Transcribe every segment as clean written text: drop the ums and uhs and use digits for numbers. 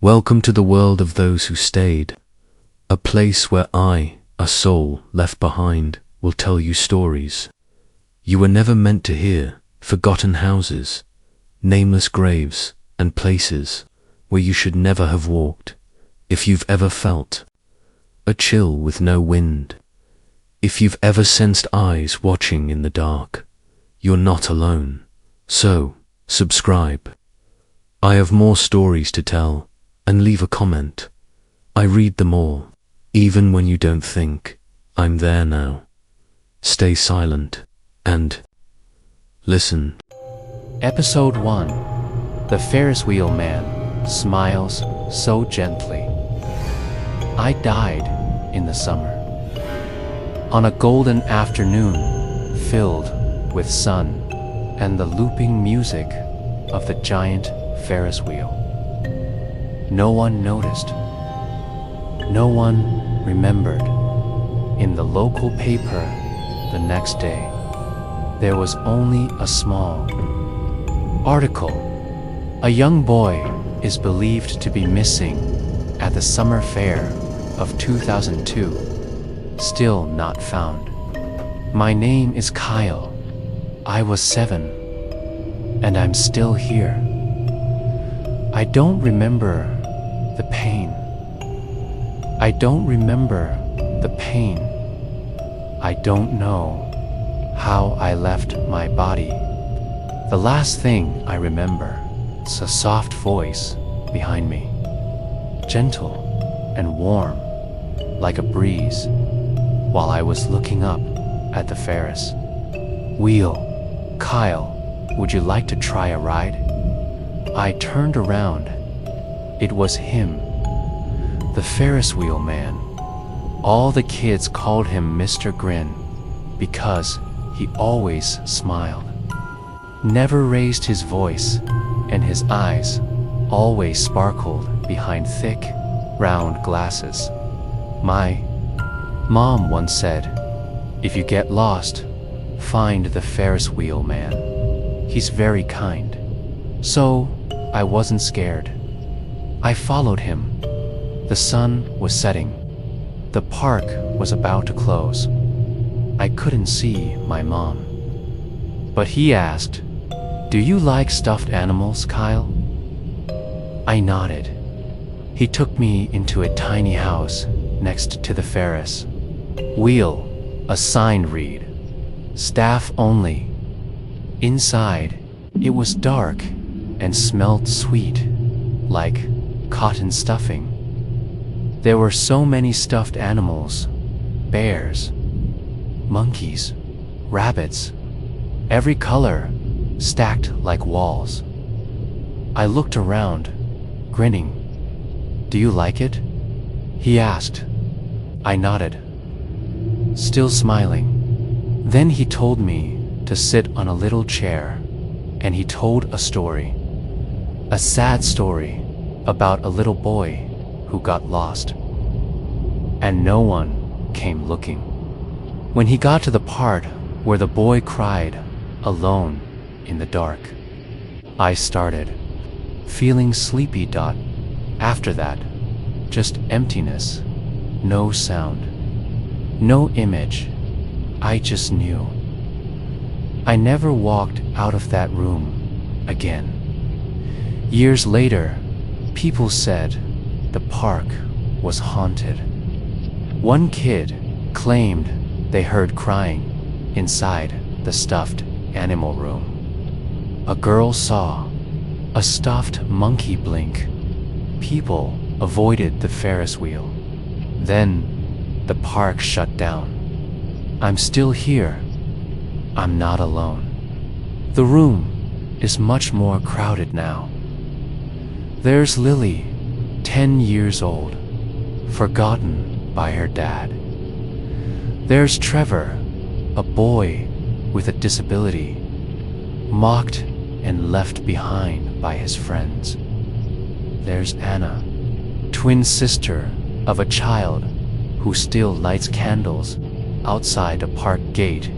Welcome to the world of those who stayed, a place where I, a soul left behind, will tell you stories you were never meant to hear, forgotten houses, nameless graves, and places where you should never have walked. If you've ever felt a chill with no wind, if you've ever sensed eyes watching in the dark, you're not alone. So, subscribe. I have more stories to tell, and leave a comment. I read them all, even when you don't think I'm there now. Stay silent and listen. Episode 1. The Ferris Wheel Man Smiles So Gently. I died in the summer, on a golden afternoon filled with sun and the looping music of the giant Ferris wheel. No one noticed. No one remembered. In the local paper the next day, there was only a small article. A young boy is believed to be missing at the summer fair of 2002, still not found. My name is Kyle. I was 7, and I'm still here. I don't remember the pain. I don't remember the pain. I don't know how I left my body. The last thing I remember is a soft voice behind me, gentle and warm, like a breeze, while I was looking up at the Ferris wheel. Kyle, would you like to try a ride? I turned around. It was him, the Ferris wheel man. All the kids called him Mr. Grin because he always smiled, never raised his voice, and his eyes always sparkled behind thick, round glasses. My mom once said, if you get lost, find the Ferris wheel man. He's very kind. So I wasn't scared. I followed him. The sun was setting. The park was about to close. I couldn't see my mom. But he asked, do you like stuffed animals, Kyle? I nodded. He took me into a tiny house next to the Ferris wheel. A sign read, staff only. Inside, it was dark and smelled sweet, like cotton stuffing. There were so many stuffed animals, bears, monkeys, rabbits, every color, stacked like walls. I looked around, grinning. Do you like it? He asked. I nodded, still smiling. Then he told me to sit on a little chair, and he told a story, a sad story about a little boy who got lost, and no one came looking. When he got to the part where the boy cried alone in the dark, I started feeling sleepy. After that, just emptiness, no sound, no image. I just knew. I never walked out of that room again. Years later, people said the park was haunted. One kid claimed they heard crying inside the stuffed animal room. A girl saw a stuffed monkey blink. People avoided the Ferris wheel. Then the park shut down. I'm still here. I'm not alone. The room is much more crowded now. There's Lily, 10 years old, forgotten by her dad. There's Trevor, a boy with a disability, mocked and left behind by his friends. There's Anna, twin sister of a child who still lights candles outside a park gate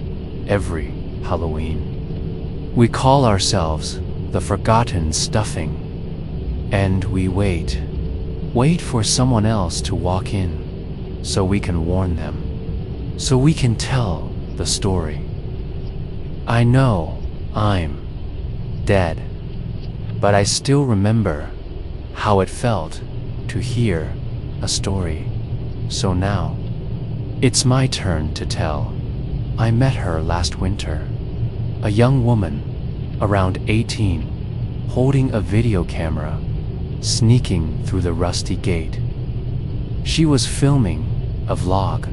every Halloween. We call ourselves the Forgotten Stuffing, and we wait Wait for someone else to walk in, so we can warn them, so we can tell the story. I know I'm dead, but I still remember how it felt to hear a story. So now, it's my turn to tell. I met her last winter, a young woman, around 18, holding a video camera, sneaking through the rusty gate. She was filming a vlog.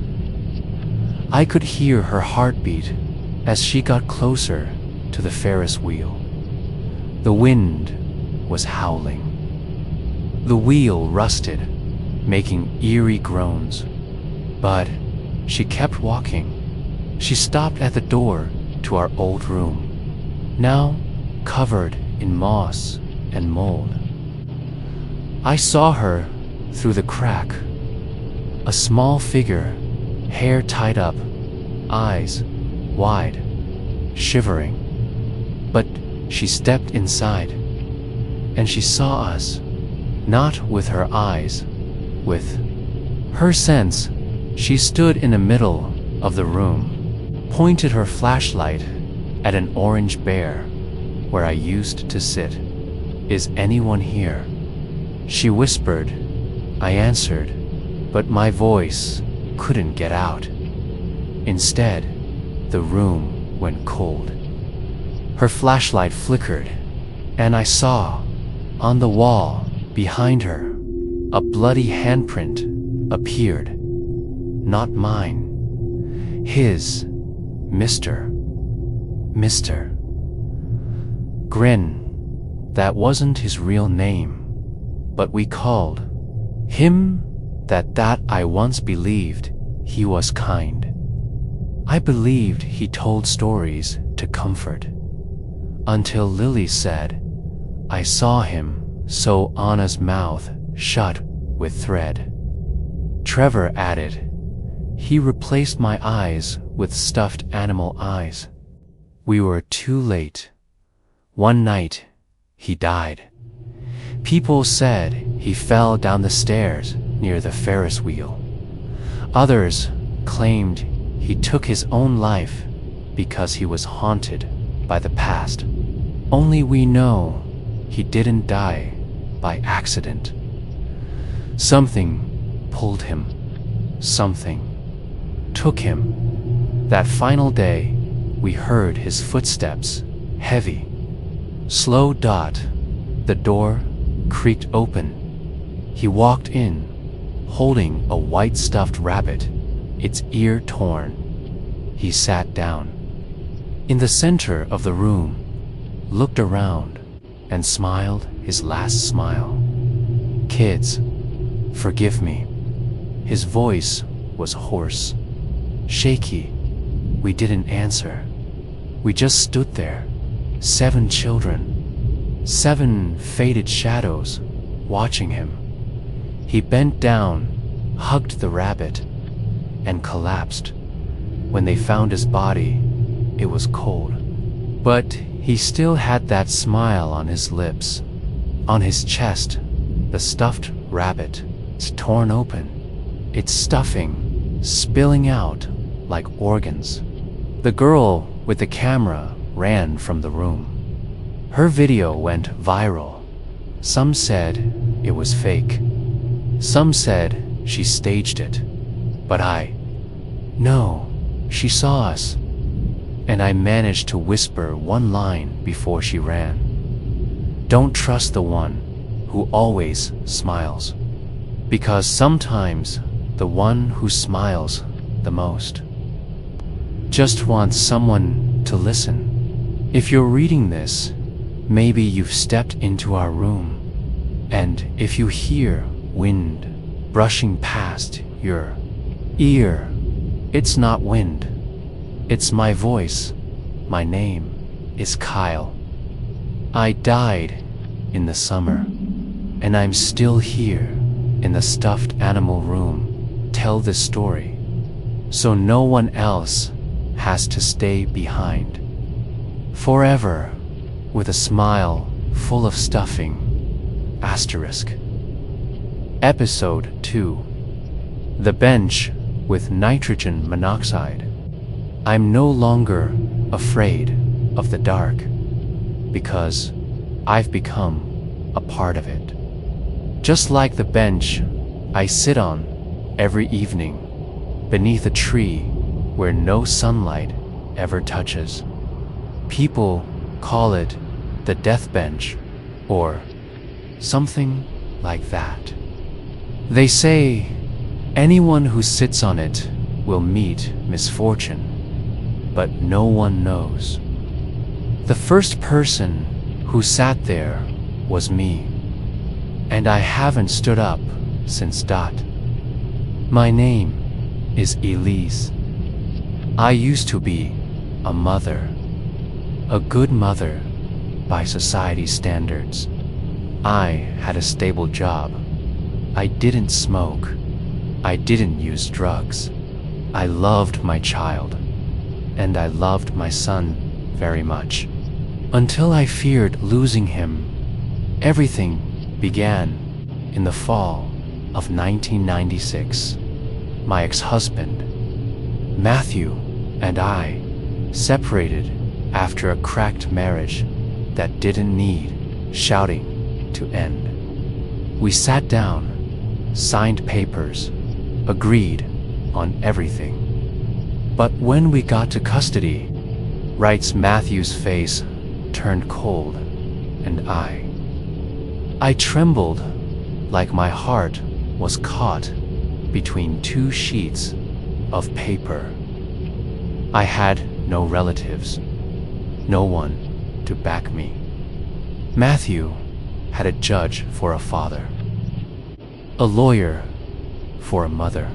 I could hear her heartbeat as she got closer to the Ferris wheel. The wind was howling. The wheel rusted, making eerie groans. But she kept walking. She stopped at the door to our old room, now covered in moss and mold. I saw her through the crack, a small figure, hair tied up, eyes wide, shivering. But she stepped inside, and she saw us, not with her eyes, with her sense. She stood in the middle of the room, pointed her flashlight at an orange bear where I used to sit. "Is anyone here?" She whispered. I answered, but my voice couldn't get out. Instead, the room went cold. Her flashlight flickered, and I saw, on the wall behind her, a bloody handprint appeared. Not mine. His. Mr. Grin. That wasn't his real name, but we called him that I once believed he was kind. I believed he told stories to comfort. Until Lily said, I saw him sew Anna's mouth shut with thread. Trevor added, he replaced my eyes with stuffed animal eyes. We were too late. One night, he died. People said he fell down the stairs near the Ferris wheel. Others claimed he took his own life because he was haunted by the past. Only we know he didn't die by accident. Something pulled him. Something took him. That final day, we heard his footsteps, heavy. Slow dot. The door creaked open. He walked in, holding a white stuffed rabbit, its ear torn. He sat down. In the center of the room, looked around, and smiled his last smile. Kids, forgive me. His voice was hoarse, shaky. We didn't answer. We just stood there, 7 children, 7 faded shadows, watching him. He bent down, hugged the rabbit, and collapsed. When they found his body, it was cold. But he still had that smile on his lips. On his chest, the stuffed rabbit, it's torn open, its stuffing spilling out like organs. The girl with the camera ran from the room. Her video went viral. Some said it was fake. Some said she staged it. But no, she saw us. And I managed to whisper one line before she ran. Don't trust the one who always smiles. Because sometimes the one who smiles the most just wants someone to listen. If you're reading this, maybe you've stepped into our room, and if you hear wind brushing past your ear, it's not wind. It's my voice. My name is Kyle. I died in the summer, and I'm still here in the stuffed animal room. Tell this story, so no one else has to stay behind. Forever, with a smile full of stuffing, asterisk. Episode 2. The Bench with Nitrogen Monoxide. I'm no longer afraid of the dark because I've become a part of it. Just like the bench I sit on every evening beneath a tree where no sunlight ever touches. People call it the death bench or something like that. They say anyone who sits on it will meet misfortune, but no one knows. The first person who sat there was me, and I haven't stood up since Dot. My name is Elise. I used to be a mother, a good mother by society's standards. I had a stable job. I didn't smoke. I didn't use drugs. I loved my child, and I loved my son very much. Until I feared losing him. Everything began in the fall of 1996. My ex-husband, Matthew, and I separated after a cracked marriage that didn't need shouting to end. We sat down, signed papers, agreed on everything. But when we got to custody, writes Matthew's face turned cold, and I trembled like my heart was caught between two sheets of paper. I had no relatives, no one to back me. Matthew had a judge for a father, a lawyer for a mother.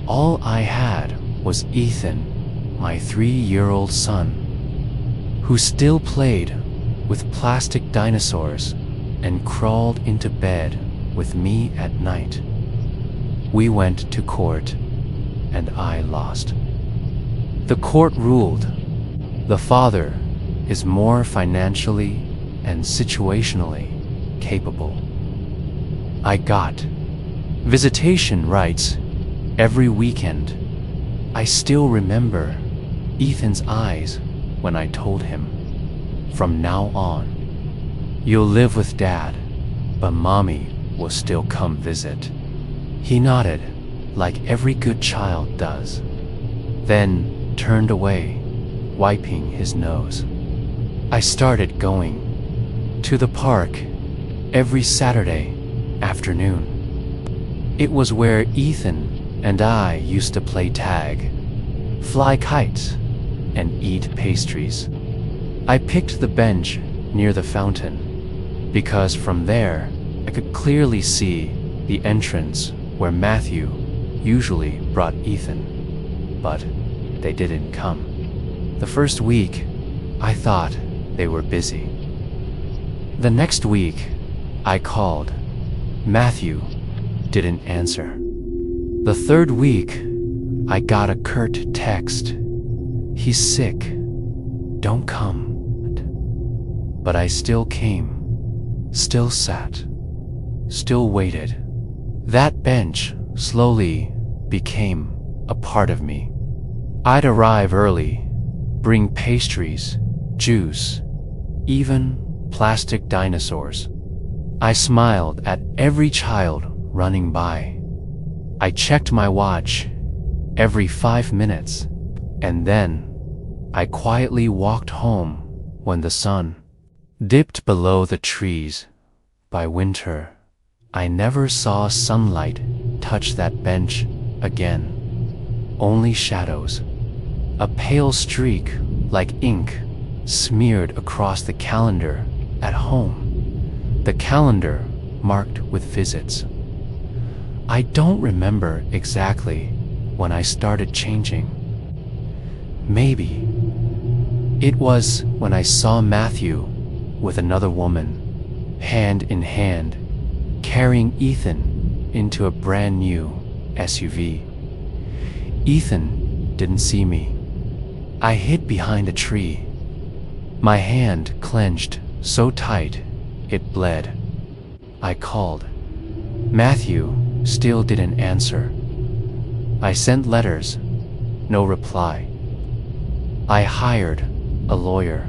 All I had was Ethan, my 3-year-old son, who still played with plastic dinosaurs and crawled into bed with me at night. We went to court, and I lost. The court ruled the father is more financially and situationally capable. I got visitation rights every weekend. I still remember Ethan's eyes when I told him, from now on, you'll live with Dad, but Mommy will still come visit. He nodded like every good child does, then turned away, wiping his nose. I started going to the park every Saturday afternoon. It was where Ethan and I used to play tag, fly kites, and eat pastries. I picked the bench near the fountain because from there I could clearly see the entrance where Matthew usually brought Ethan, but they didn't come. The first week, I thought they were busy. The next week, I called. Matthew didn't answer. The third week, I got a curt text. He's sick. Don't come. But I still came, still sat, still waited. That bench slowly became a part of me. I'd arrive early, bring pastries, juice, even plastic dinosaurs. I smiled at every child running by. I checked my watch every 5 minutes, and then I quietly walked home when the sun dipped below the trees. By winter, I never saw sunlight touch that bench again. Only shadows. A pale streak like ink smeared across the calendar at home. The calendar marked with visits. I don't remember exactly when I started changing. Maybe it was when I saw Matthew with another woman, hand in hand, carrying Ethan into a brand new SUV. Ethan didn't see me. I hid behind a tree. My hand clenched so tight it bled. I called, Matthew still didn't answer. I sent letters, no reply. I hired a lawyer.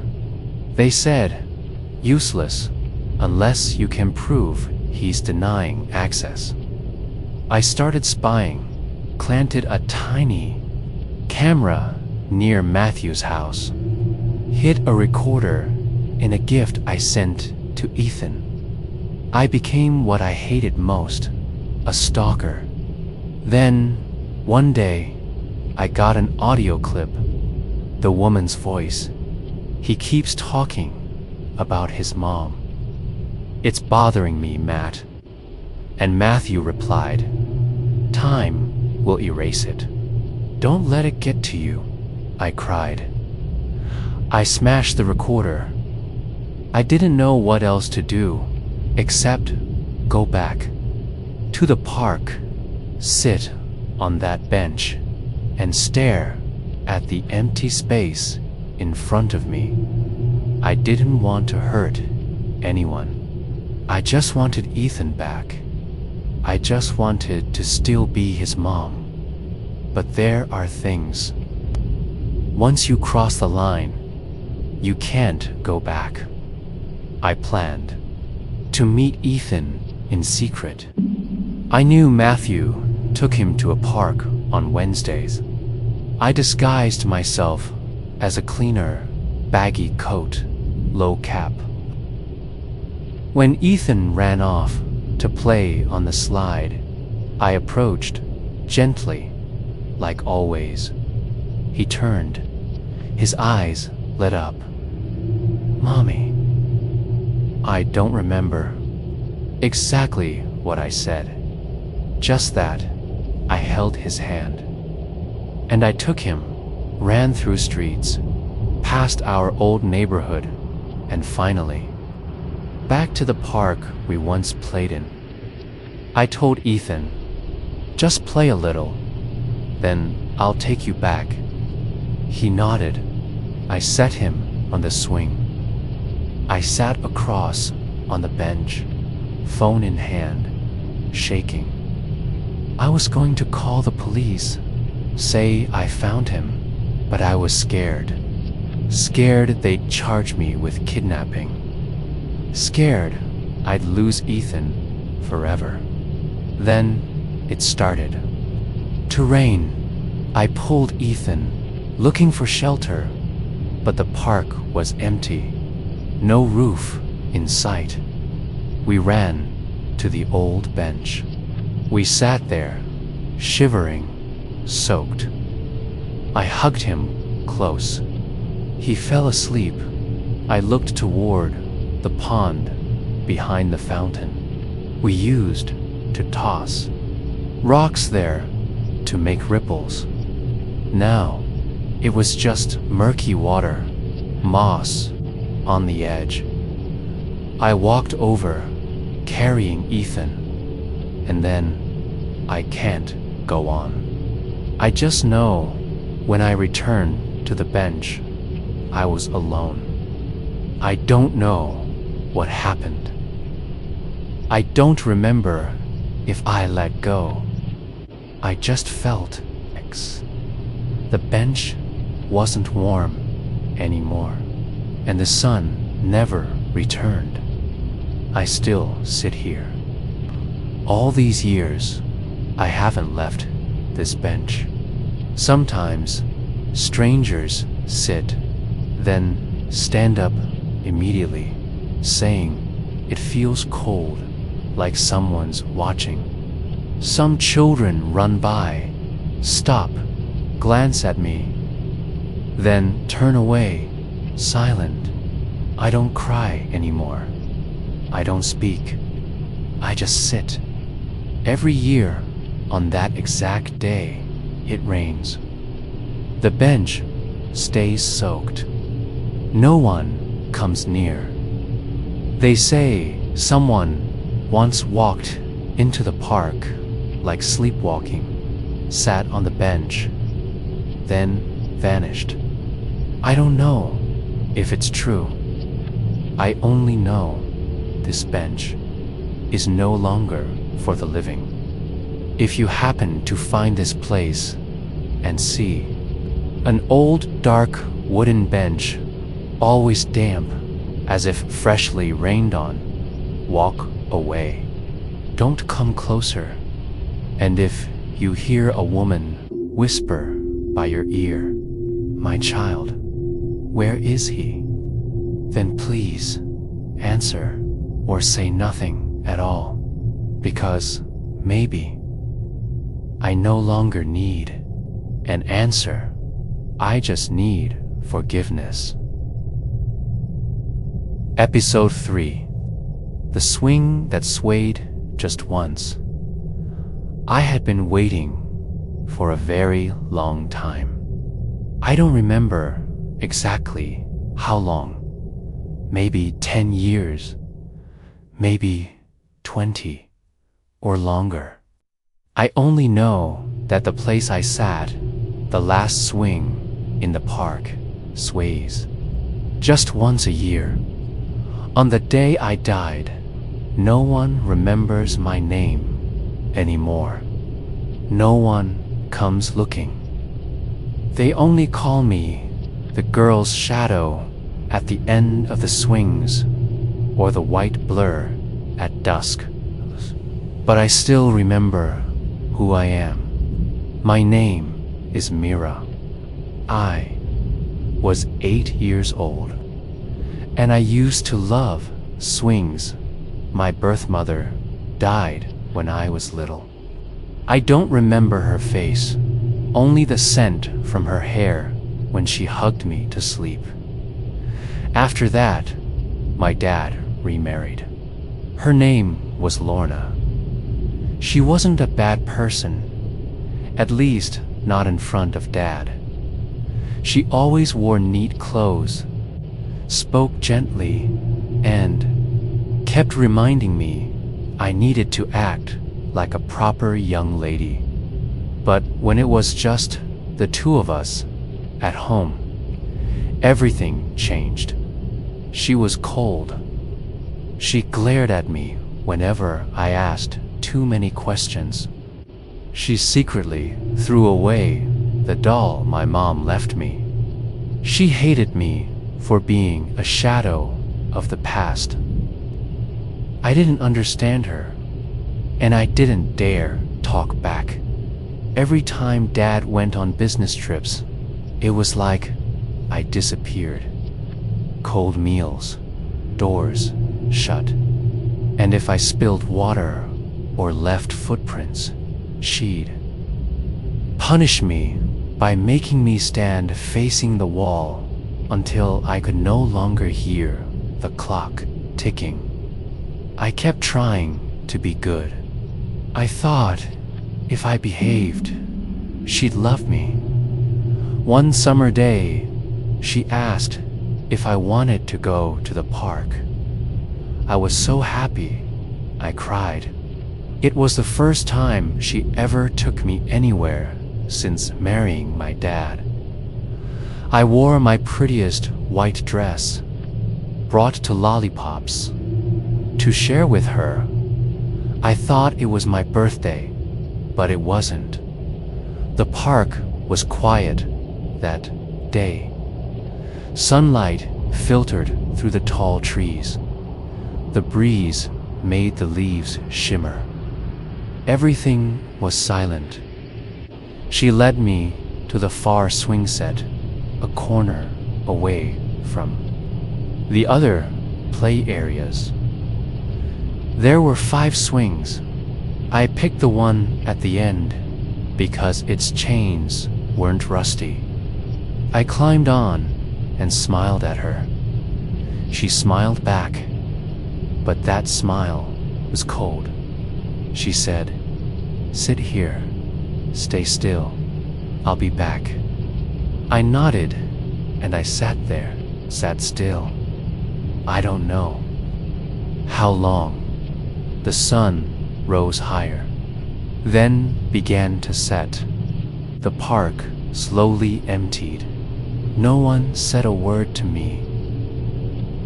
They said, useless unless you can prove he's denying access. I started spying, planted a tiny camera near Matthew's house, hid a recorder in a gift I sent to Ethan. I became what I hated most, a stalker. Then, one day, I got an audio clip, the woman's voice. He keeps talking about his mom. It's bothering me, Matt. And Matthew replied, time will erase it. Don't let it get to you, I cried. I smashed the recorder. I didn't know what else to do, except go back to the park, sit on that bench, and stare at the empty space in front of me. I didn't want to hurt anyone. I just wanted Ethan back. I just wanted to still be his mom. But there are things. Once you cross the line, you can't go back. I planned to meet Ethan in secret. I knew Matthew took him to a park on Wednesdays. I disguised myself as a cleaner, baggy coat, low cap. When Ethan ran off to play on the slide, I approached gently, like always. He turned. His eyes lit up. Mommy. I don't remember exactly what I said. Just that I held his hand. And I took him, ran through streets, past our old neighborhood, and finally, back to the park we once played in. I told Ethan, just play a little, then I'll take you back. He nodded. I set him on the swing. I sat across on the bench, phone in hand, shaking. I was going to call the police, say I found him, but I was scared. Scared they'd charge me with kidnapping. Scared I'd lose Ethan forever. Then it started to rain. I pulled Ethan, looking for shelter, but the park was empty. No roof in sight. We ran to the old bench. We sat there, shivering, soaked. I hugged him close. He fell asleep. I looked toward the pond behind the fountain we used to toss rocks there to make ripples. Now it was just murky water, moss on the edge. I walked over, carrying Ethan, and then I can't go on. I just know when I returned to the bench, I was alone. I don't know what happened. I don't remember if I let go. I just felt X. The bench wasn't warm anymore, and the sun never returned. I still sit here. All these years, I haven't left this bench. Sometimes, strangers sit, then stand up immediately, saying it feels cold, like someone's watching. Some children run by, stop, glance at me, then turn away, silent. I don't cry anymore. I don't speak. I just sit. Every year, on that exact day, it rains. The bench stays soaked. No one comes near. They say someone once walked into the park like sleepwalking, sat on the bench, then vanished. I don't know if it's true. I only know this bench is no longer for the living. If you happen to find this place and see an old dark wooden bench, always damp as if freshly rained on, walk away. Don't come closer. And if you hear a woman whisper by your ear, "My child, where is he?" then please answer or say nothing at all, because maybe I no longer need an answer. I just need forgiveness. Episode 3. The swing that swayed just once. I had been waiting for a very long time. I don't remember exactly how long. Maybe 10 years, maybe 20 or longer. I only know that the place I sat, the last swing in the park, sways just once a year. On the day I died, no one remembers my name anymore. No one comes looking. They only call me the girl's shadow at the end of the swings, or the white blur at dusk. But I still remember who I am. My name is Mira. I was 8 years old, and I used to love swings. My birth mother died when I was little. I don't remember her face, only the scent from her hair when she hugged me to sleep. After that, my dad remarried. Her name was Lorna. She wasn't a bad person, at least not in front of Dad. She always wore neat clothes, spoke gently, and kept reminding me I needed to act like a proper young lady. But when it was just the two of us at home, everything changed. She was cold. She glared at me whenever I asked too many questions. She secretly threw away the doll my mom left me. She hated me for being a shadow of the past. I didn't understand her, and I didn't dare talk back. Every time Dad went on business trips, it was like I disappeared. Cold meals, doors shut, and if I spilled water or left footprints, she'd punish me by making me stand facing the wall until I could no longer hear the clock ticking. I kept trying to be good. I thought if I behaved, she'd love me. One summer day, she asked if I wanted to go to the park. I was so happy, I cried. It was the first time she ever took me anywhere since marrying my dad. I wore my prettiest white dress, brought to lollipops, to share with her. I thought it was my birthday, but it wasn't. The park was quiet that day. Sunlight filtered through the tall trees. The breeze made the leaves shimmer. Everything was silent. She led me to the far swing set, a corner away from the other play areas. There were 5 swings. I picked the one at the end because its chains weren't rusty. I climbed on and smiled at her. She smiled back, but that smile was cold. She said, "Sit here, stay still, I'll be back." I nodded, and I sat there, sat still. I don't know how long. The sun rose higher, then began to set. The park slowly emptied. No one said a word to me.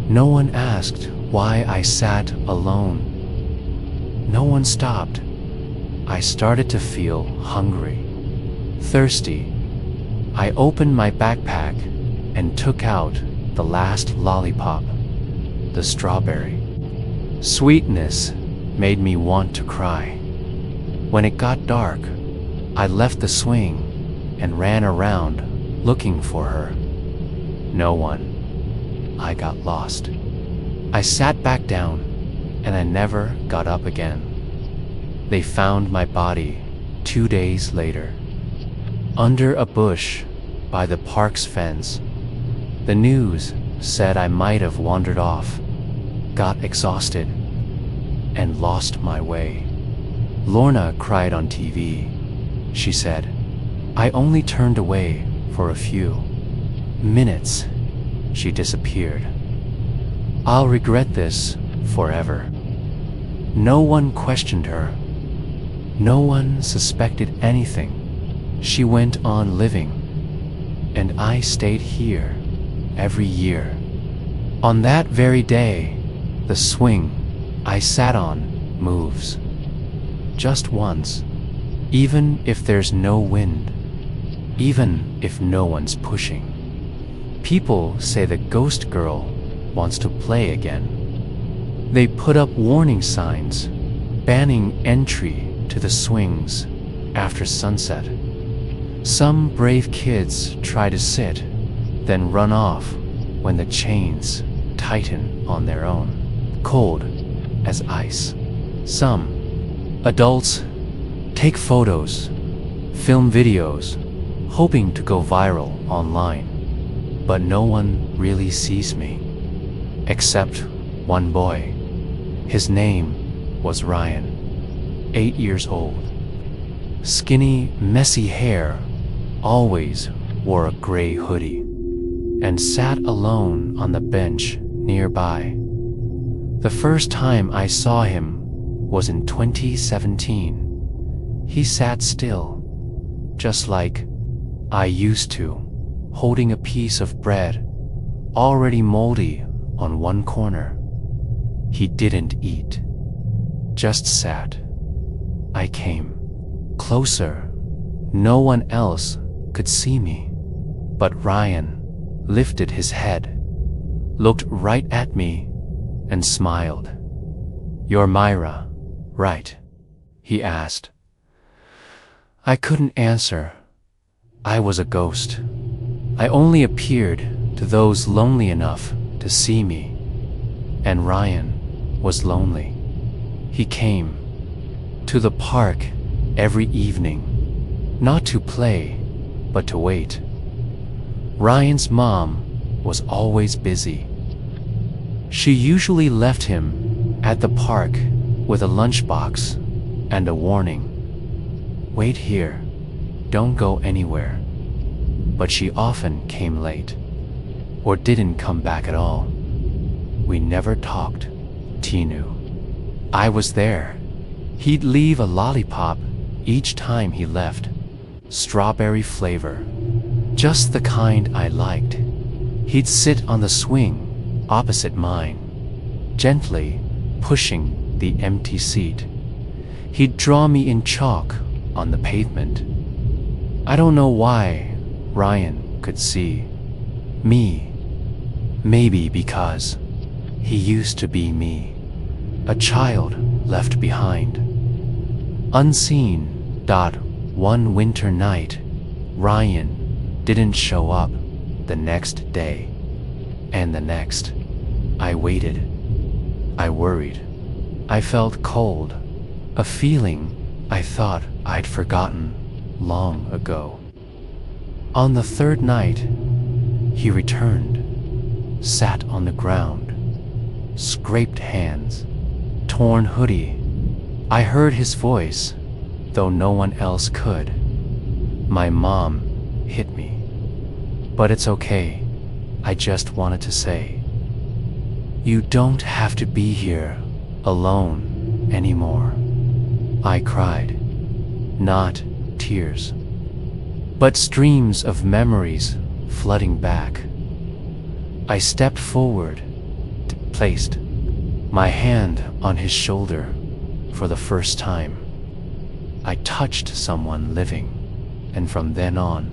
No one asked why I sat alone. No one stopped. I started to feel hungry, thirsty. I opened my backpack and took out the last lollipop, the strawberry. Sweetness made me want to cry. When it got dark, I left the swing and ran around looking for her. No one. I got lost. I sat back down and I never got up again. They found my body 2 days later, under a bush by the park's fence. The news said I might have wandered off, got exhausted, and lost my way. Lorna cried on TV. She said, I only turned away for a few minutes. She disappeared. I'll regret this forever. No one questioned her. No one suspected anything. She went on living, and I stayed here every year. On that very day, the swing I sat on moves. Just once, even if there's no wind, even if no one's pushing. People say the ghost girl wants to play again. They put up warning signs, banning entry to the swings after sunset. Some brave kids try to sit, then run off when the chains tighten on their own, cold as ice. Some adults take photos, film videos, hoping to go viral online. But no one really sees me, except one boy. His name was Ryan, 8 years old. Skinny, messy hair, always wore a gray hoodie, and sat alone on the bench nearby. The first time I saw him was in 2017. He sat still, just like I used to, holding a piece of bread, already moldy on one corner. He didn't eat, just sat. I came closer. No one else could see me, but Ryan lifted his head, looked right at me, and smiled. You're Myra, right? He asked. I couldn't answer. I was a ghost. I only appeared to those lonely enough to see me, and Ryan was lonely. He came to the park every evening, not to play, but to wait. Ryan's mom was always busy. She usually left him at the park with a lunchbox and a warning. Wait here, don't go anywhere. But she often came late, or didn't come back at all. We never talked, Tinu. I was there. He'd leave a lollipop each time he left. Strawberry flavor, just the kind I liked. He'd sit on the swing opposite mine, gently pushing the empty seat. He'd draw me in chalk on the pavement. I don't know why Ryan could see me. Maybe because he used to be me, a child left behind. Unseen. One winter night, Ryan didn't show up the next day, and the next. I waited. I worried. I felt cold, a feeling I thought I'd forgotten long ago. On the third night, he returned, sat on the ground, scraped hands, torn hoodie. I heard his voice, though no one else could. My mom hit me. But it's okay. I just wanted to say, you don't have to be here alone anymore. I cried. Not tears, but streams of memories flooding back. I stepped forward, placed my hand on his shoulder, for the first time. I touched someone living, and from then on,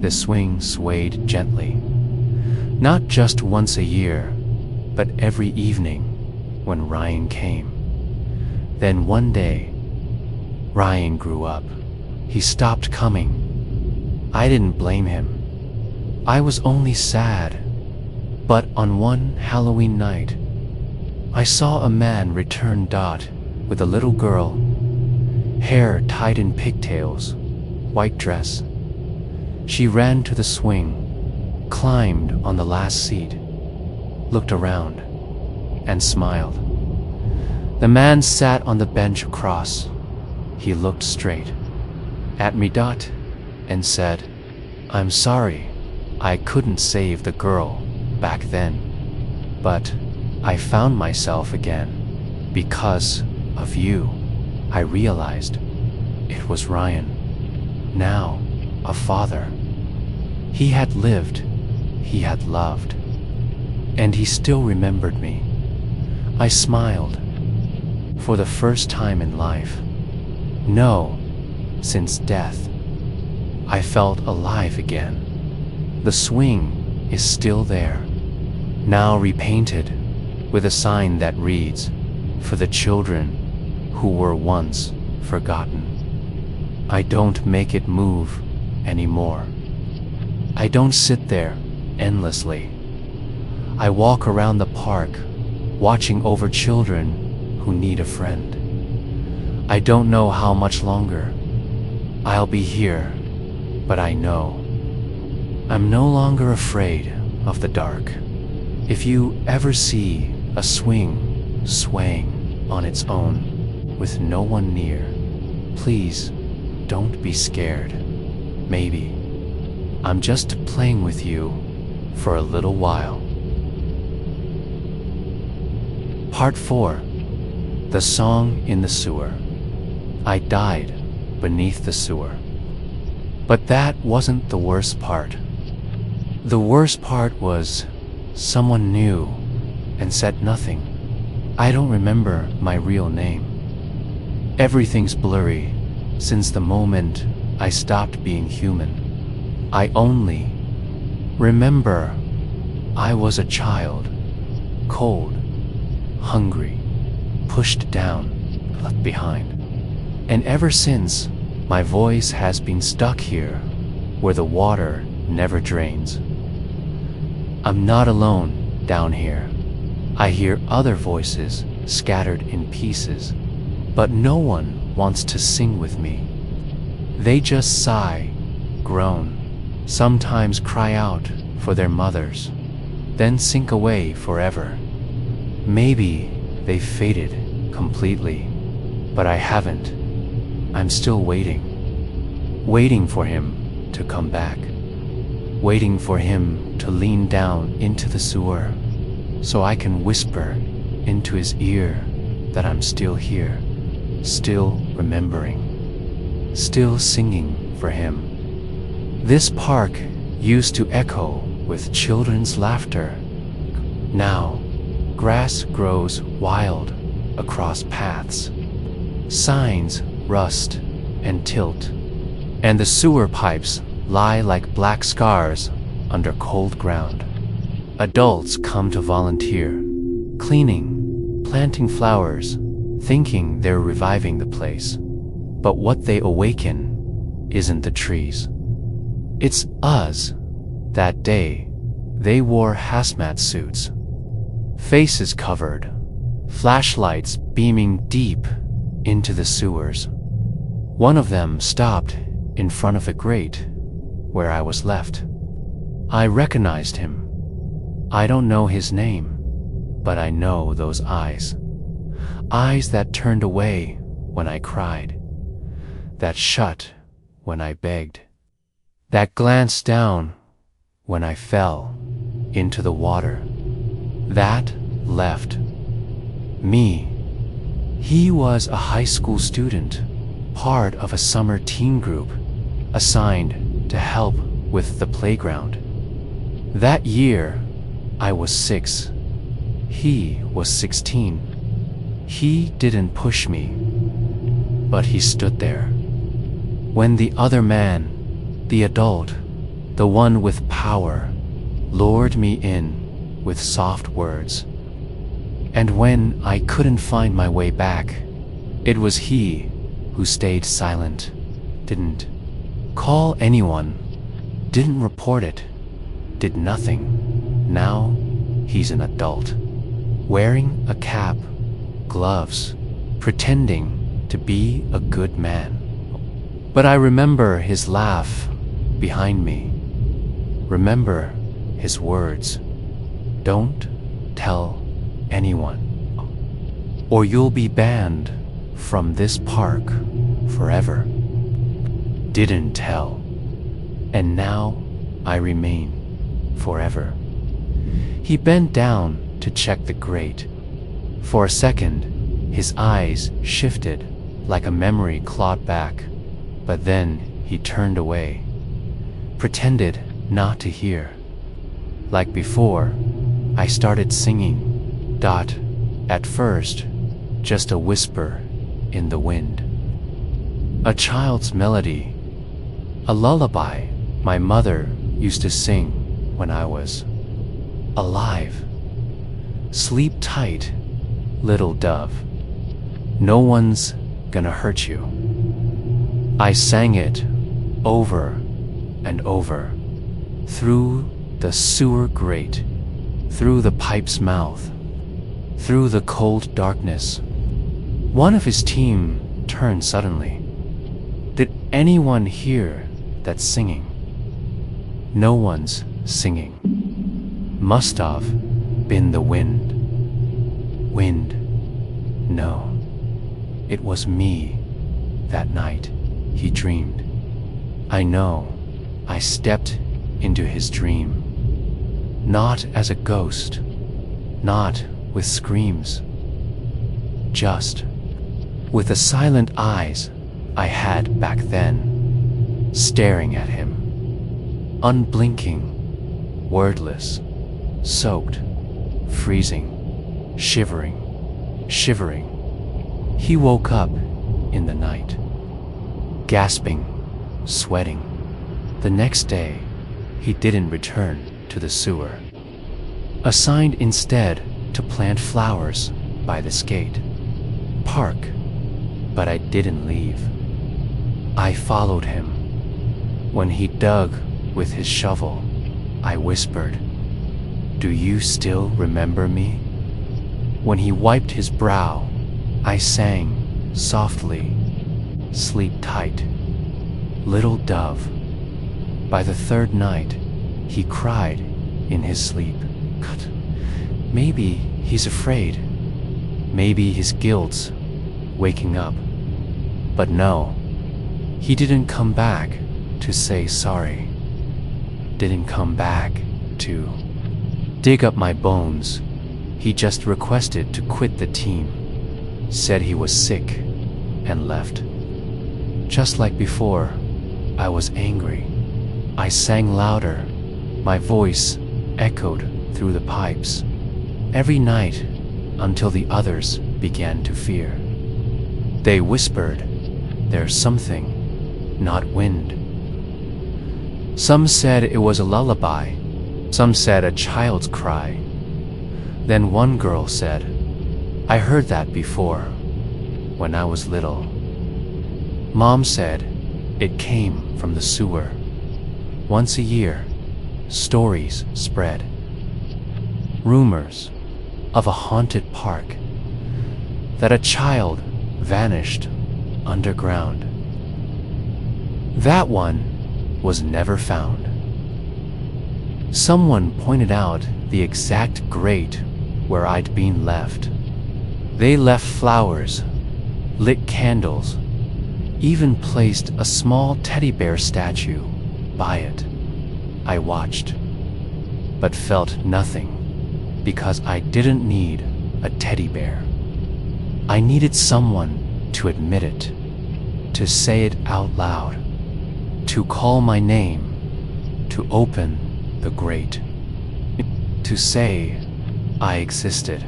the swing swayed gently. Not just once a year, but every evening when Ryan came. Then one day, Ryan grew up. He stopped coming. I didn't blame him. I was only sad. But on one Halloween night, I saw a man return Dot with a little girl, hair tied in pigtails, white dress. She ran to the swing, climbed on the last seat, looked around, and smiled. The man sat on the bench across. He looked straight at me, Dot, and said, "I'm sorry, I couldn't save the girl back then, but I found myself again because of you." I realized it was Ryan, now a father. He had lived, he had loved, and he still remembered me. I smiled for the first time in life. No, since death, I felt alive again. The swing is still there, now repainted with a sign that reads, "For the children who were once forgotten." I don't make it move anymore. I don't sit there endlessly. I walk around the park, watching over children who need a friend. I don't know how much longer I'll be here, but I know I'm no longer afraid of the dark. If you ever see a swing swaying on its own with no one near, please don't be scared. Maybe I'm just playing with you for a little while. Part 4. The Song in the Sewer. I died beneath the sewer. But that wasn't the worst part. The worst part was someone knew and said nothing. I don't remember my real name. Everything's blurry since the moment I stopped being human. I only remember I was a child, cold, hungry, pushed down, left behind. And ever since, my voice has been stuck here, where the water never drains. I'm not alone down here. I hear other voices scattered in pieces, but no one wants to sing with me. They just sigh, groan, sometimes cry out for their mothers, then sink away forever. Maybe they faded completely, but I haven't. I'm still waiting for him to come back, waiting for him to lean down into the sewer so I can whisper into his ear that I'm still here, still remembering, still singing for him. This park used to echo with children's laughter. Now, grass grows wild across paths. Signs rust and tilt, and the sewer pipes lie like black scars under cold ground. Adults come to volunteer, cleaning, planting flowers, thinking they're reviving the place. But what they awaken isn't the trees. It's us. That day, they wore hazmat suits, faces covered, flashlights beaming deep into the sewers. One of them stopped in front of the grate where I was left. I recognized him. I don't know his name, but I know those eyes. Eyes that turned away when I cried, that shut when I begged, that glanced down when I fell into the water, that left me. He was a high school student, part of a summer teen group, assigned to help with the playground. That year, I was 6. He was 16. He didn't push me, but he stood there. When the other man, the adult, the one with power, lured me in with soft words. And when I couldn't find my way back, it was he who stayed silent, didn't call anyone, didn't report it, did nothing. Now he's an adult, wearing a cap, gloves, pretending to be a good man. But I remember his laugh behind me, remember his words, "Don't tell anyone, or you'll be banned from this park forever." Didn't tell, and now I remain forever. He bent down to check the grate. For a second, his eyes shifted like a memory clawed back, but then he turned away, pretended not to hear. Like before, I started singing. At first, just a whisper in the wind. A child's melody, a lullaby my mother used to sing when I was alive. Sleep tight, little dove. No one's gonna hurt you. I sang it over and over, through the sewer grate, through the pipe's mouth, through the cold darkness. One of his team turned suddenly. Did anyone hear that singing? No one's singing. Must have been the wind. Wind. No, it was me that night, he dreamed. I know I stepped into his dream, not as a ghost, not with screams, just with the silent eyes I had back then, staring at him, unblinking, wordless, soaked, freezing, shivering. He woke up in the night, gasping, sweating. The next day, he didn't return to the sewer, assigned instead to plant flowers by the skate park, but I didn't leave. I followed him. When he dug with his shovel, I whispered, "Do you still remember me?" When he wiped his brow, I sang softly, "Sleep tight, little dove." By the third night, he cried in his sleep. Maybe he's afraid. Maybe his guilt's waking up. But no, he didn't come back to say sorry. Didn't come back to dig up my bones. He just requested to quit the team, said he was sick, and left. Just like before, I was angry. I sang louder. My voice echoed through the pipes. Every night, until the others began to fear. They whispered, "There's something, not wind." Some said it was a lullaby. Some said a child's cry. Then one girl said, "I heard that before, when I was little." Mom said it came from the sewer. Once a year, stories spread. Rumors of a haunted park, that a child vanished underground. That one was never found. Someone pointed out the exact grate where I'd been left. They left flowers, lit candles, even placed a small teddy bear statue by it. I watched, but felt nothing, because I didn't need a teddy bear. I needed someone to admit it, to say it out loud, to call my name, to open the grate, to say I existed.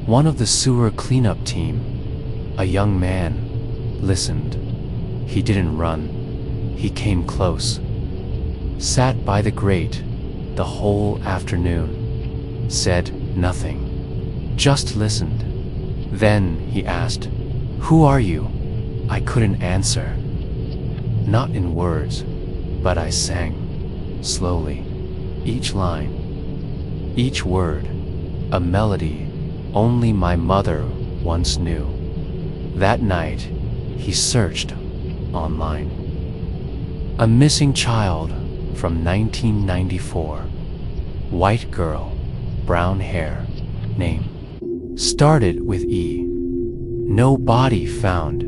One of the sewer cleanup team, a young man, listened. He didn't run. He came close. Sat by the grate the whole afternoon. Said nothing. Just listened. Then he asked, "Who are you?" I couldn't answer. Not in words, but I sang, slowly, each line, each word, a melody only my mother once knew. That night, he searched online. A missing child from 1994. White girl, brown hair, name. Started with E. No body found,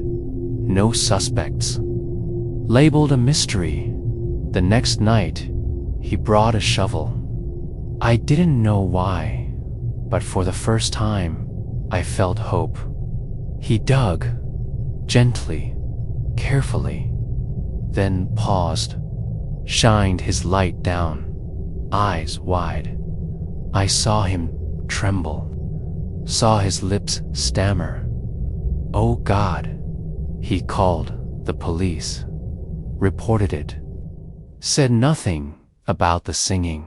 no suspects. Labeled a mystery. The next night, he brought a shovel. I didn't know why, but for the first time, I felt hope. He dug, gently, carefully, then paused, shined his light down, eyes wide. I saw him tremble, saw his lips stammer. "Oh God," he called the police, reported it, said nothing about the singing,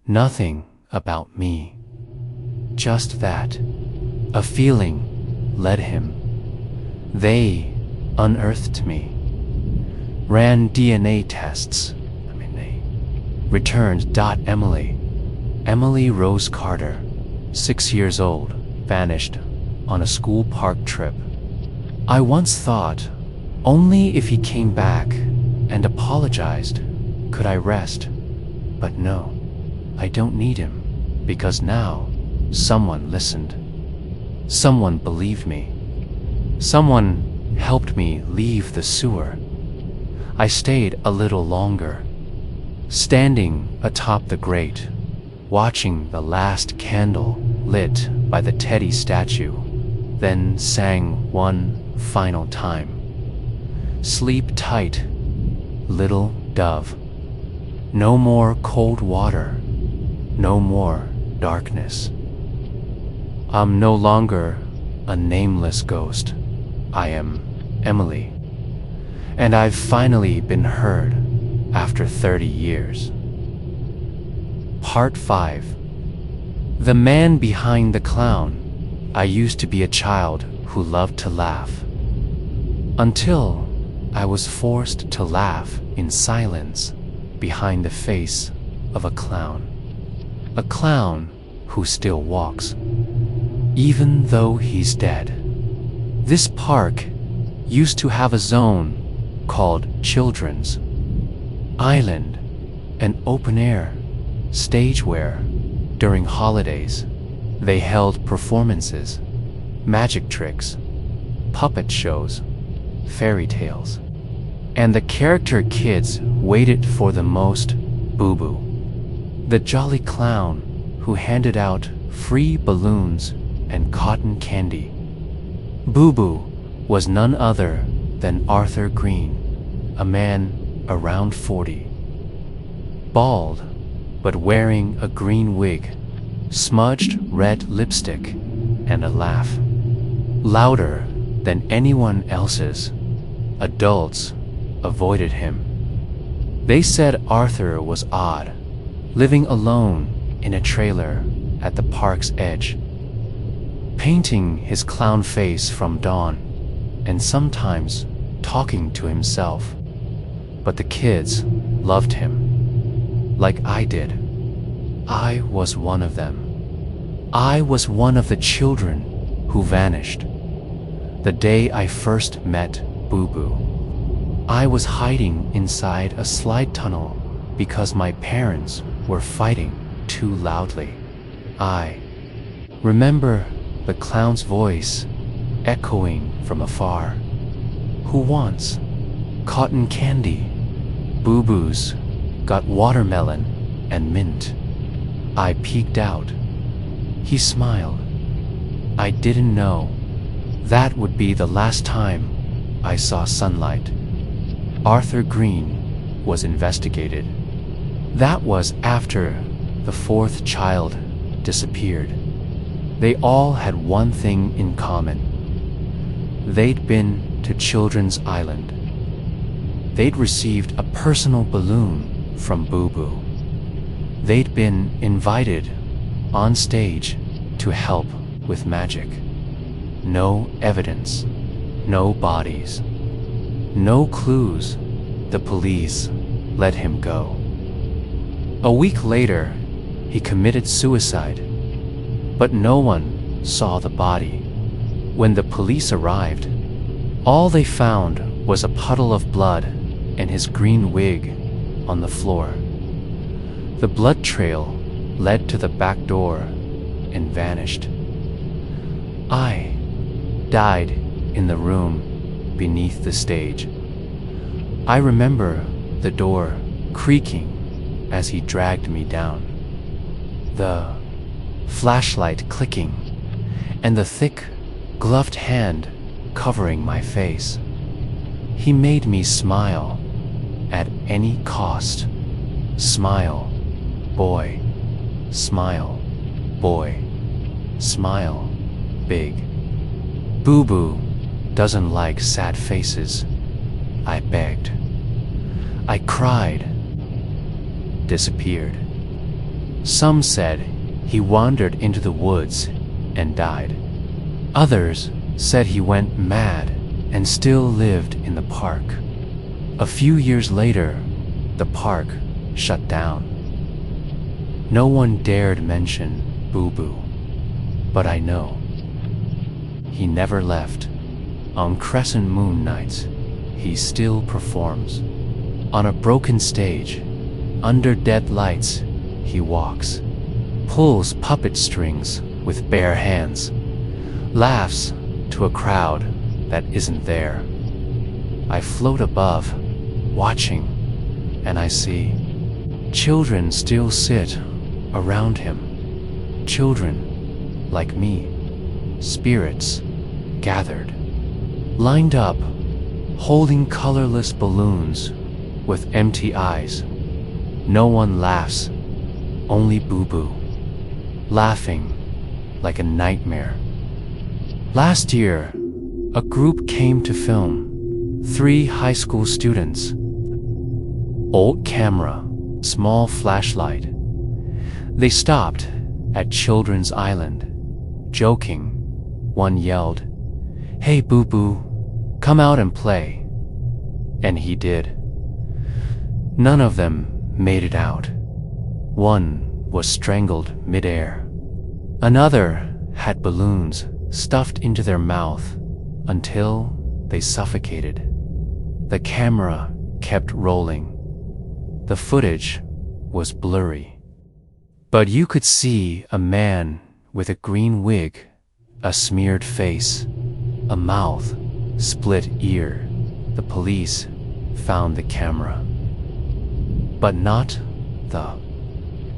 nothing about me. Just that, a feeling led him. They unearthed me, ran DNA tests, returned. Emily Rose Carter, 6 years old, vanished on a school park trip. I once thought, only if he came back and apologized could I rest. But no, I don't need him, because now someone listened. Someone believed me. Someone helped me leave the sewer. I stayed a little longer, standing atop the grate, watching the last candle lit by the Teddy statue, then sang one final time. Sleep tight, little dove. No more cold water, no more darkness. I'm no longer a nameless ghost. I am Emily. And I've finally been heard after 30 years. Part 5. The man behind the clown. I used to be a child who loved to laugh. Until I was forced to laugh in silence behind the face of a clown. A clown who still walks, even though he's dead. This park used to have a zone called Children's Island, an open-air stage where, during holidays, they held performances, magic tricks, puppet shows, fairy tales. And the character kids waited for the most. Boo-Boo, the jolly clown who handed out free balloons and cotton candy. Boo-Boo was none other than Arthur Green, a man around 40. Bald, but wearing a green wig, smudged red lipstick, and a laugh. Louder than anyone else's. Adults avoided him. They said Arthur was odd, living alone in a trailer at the park's edge, painting his clown face from dawn, and sometimes talking to himself. But the kids loved him, like I did. I was one of them. I was one of the children who vanished. The day I first met Boo-Boo, I was hiding inside a slide tunnel because my parents were fighting too loudly. I remember the clown's voice echoing from afar. Who wants cotton candy? Boo-Boo's got watermelon and mint. I peeked out. He smiled. I didn't know that would be the last time I saw sunlight. Arthur Green was investigated. That was after the fourth child disappeared. They all had one thing in common. They'd been to Children's Island. They'd received a personal balloon from Boo Boo. They'd been invited on stage to help with magic. No evidence, no bodies, no clues. The police let him go. A week later, he committed suicide, but no one saw the body. When the police arrived, all they found was a puddle of blood and his green wig on the floor. The blood trail led to the back door and vanished. I died in the room beneath the stage. I remember the door creaking as he dragged me down, the flashlight clicking, and the thick, gloved hand covering my face. He made me smile at any cost. Smile, boy. Smile, boy. Smile, big. Boo Boo doesn't like sad faces. I begged. I cried. Disappeared. Some said he wandered into the woods and died. Others said he went mad and still lived in the park. A few years later, the park shut down. No one dared mention Boo Boo, but I know he never left. On crescent moon nights, he still performs. On a broken stage, under dead lights, he walks, pulls puppet strings with bare hands, laughs to a crowd that isn't there. I float above, watching, and I see children still sit around him. Children like me, spirits gathered, lined up, holding colorless balloons with empty eyes. No one laughs, only Boo Boo, laughing like a nightmare. Last year, a group came to film. 3 high school students. Old camera, small flashlight. They stopped at Children's Island, joking. One yelled, "Hey Boo Boo, come out and play." And he did. None of them made it out. One was strangled midair. Another had balloons stuffed into their mouth until they suffocated. The camera kept rolling. The footage was blurry, but you could see a man with a green wig, a smeared face, a mouth, split ear. The police found the camera, but not the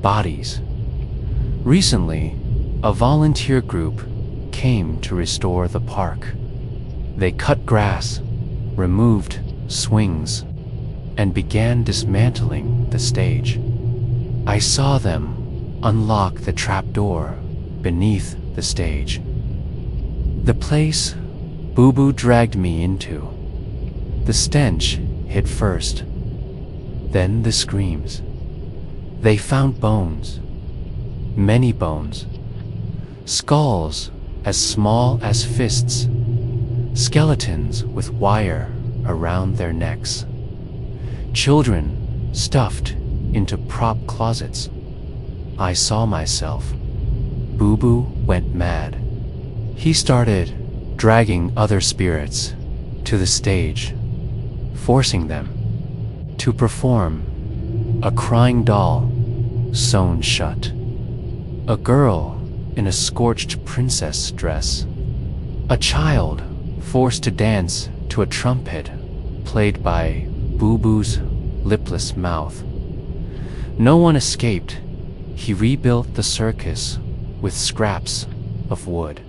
bodies. Recently, a volunteer group came to restore the park. They cut grass, removed swings, and began dismantling the stage. I saw them unlock the trapdoor beneath the stage. The place Boo Boo dragged me into. The stench hit first, then the screams. They found bones, many bones, skulls as small as fists, skeletons with wire around their necks, children stuffed into prop closets. I saw myself. Boo Boo went mad. He started dragging other spirits to the stage, forcing them to perform. A crying doll sewn shut, a girl in a scorched princess dress, a child forced to dance to a trumpet played by Boo Boo's lipless mouth. No one escaped. He rebuilt the circus with scraps of wood,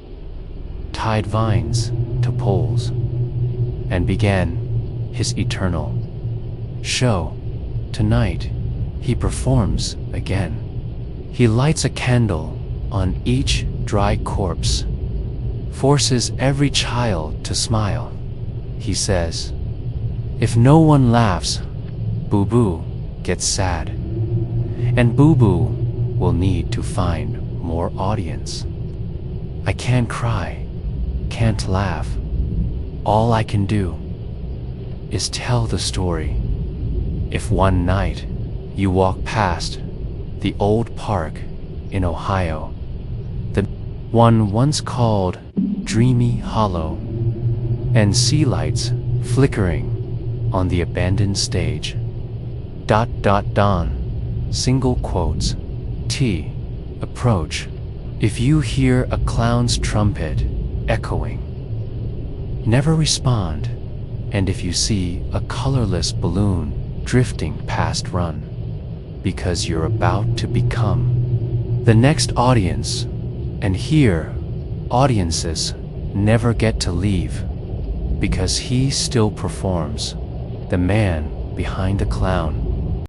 tied vines to poles, and began his eternal show. Tonight, he performs again. He lights a candle on each dry corpse, forces every child to smile. He says, if no one laughs, Boo Boo gets sad, and Boo Boo will need to find more audience. I can't cry, can't laugh. All I can do is tell the story. If one night you walk past the old park in Ohio, the one once called Dreamy Hollow, and see lights flickering on the abandoned stage. Dawn, single quotes, T, approach. If you hear a clown's trumpet echoing, never respond, and if you see a colorless balloon drifting past, run, because you're about to become the next audience. And here, audiences never get to leave, because he still performs, the man behind the clown.